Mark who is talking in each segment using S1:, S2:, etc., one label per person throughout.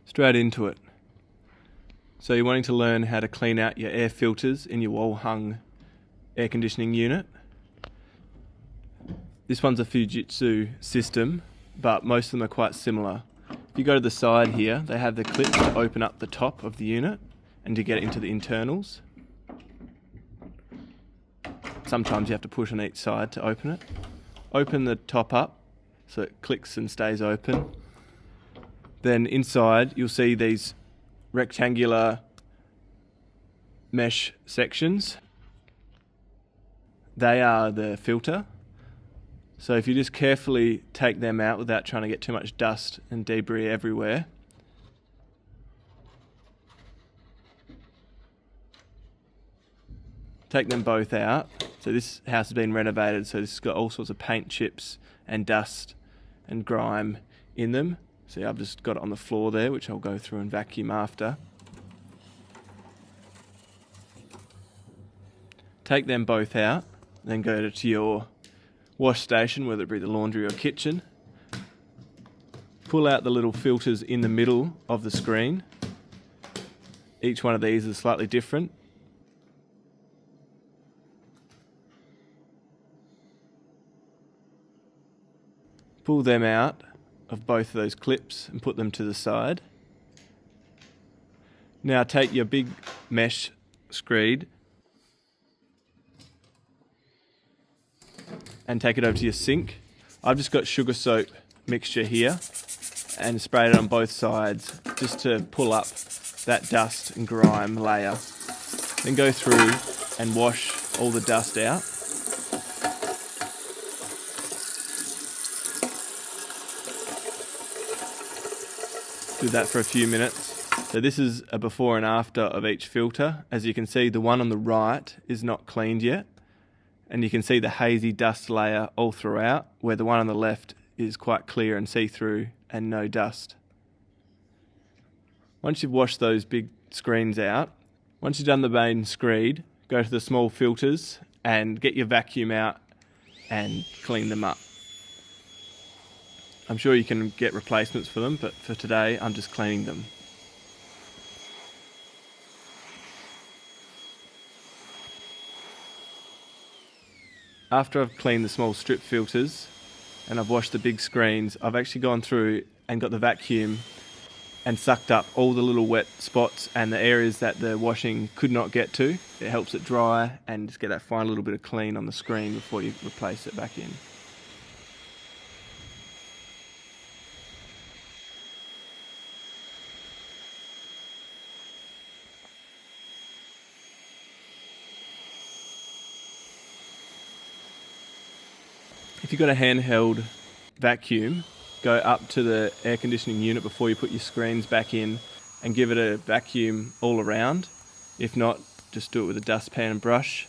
S1: Straight into it. So you're wanting to learn how to clean out your air filters in your wall-hung air conditioning unit. This one's a Fujitsu system, but most of them are quite similar. If you go to the side here, they have the clips to open up the top of the unit and to get into the internals. Sometimes you have to push on each side to open it. Open the top up so it clicks and stays open. Then inside you'll see these rectangular mesh sections. They are the filter. So if you just carefully take them out without trying to get too much dust and debris everywhere. Take them both out. So this house has been renovated, so this has got all sorts of paint chips and dust and grime in them. See, I've just got it on the floor there, which I'll go through and vacuum after. Take them both out, then go to your wash station, whether it be the laundry or kitchen. Pull out the little filters in the middle of the screen. Each one of these is slightly different. Pull them out of both of those clips and put them to the side. Now take your big mesh screed and take it over to your sink. I've just got sugar soap mixture here and sprayed it on both sides just to pull up that dust and grime layer. Then go through and wash all the dust out. Do that for a few minutes. So this is a before and after of each filter. As you can see, the one on the right is not cleaned yet. And you can see the hazy dust layer all throughout, where the one on the left is quite clear and see-through and no dust. Once you've washed those big screens out, once you've done the main screed, go to the small filters and get your vacuum out and clean them up. I'm sure you can get replacements for them, but for today I'm just cleaning them. After I've cleaned the small strip filters and I've washed the big screens, I've actually gone through and got the vacuum and sucked up all the little wet spots and the areas that the washing could not get to. It helps it dry and just get that final little bit of clean on the screen before you replace it back in. If you've got a handheld vacuum, go up to the air conditioning unit before you put your screens back in and give it a vacuum all around. If not, just do it with a dustpan and brush.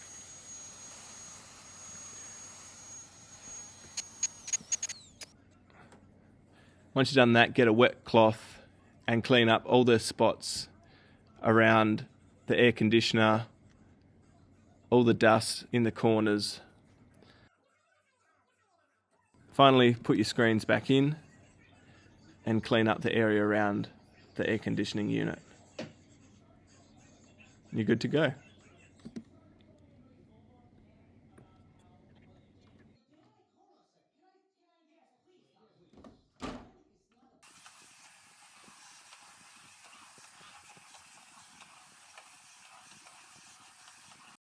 S1: Once you've done that, get a wet cloth and clean up all the spots around the air conditioner, all the dust in the corners. Finally, put your screens back in and clean up the area around the air conditioning unit. You're good to go.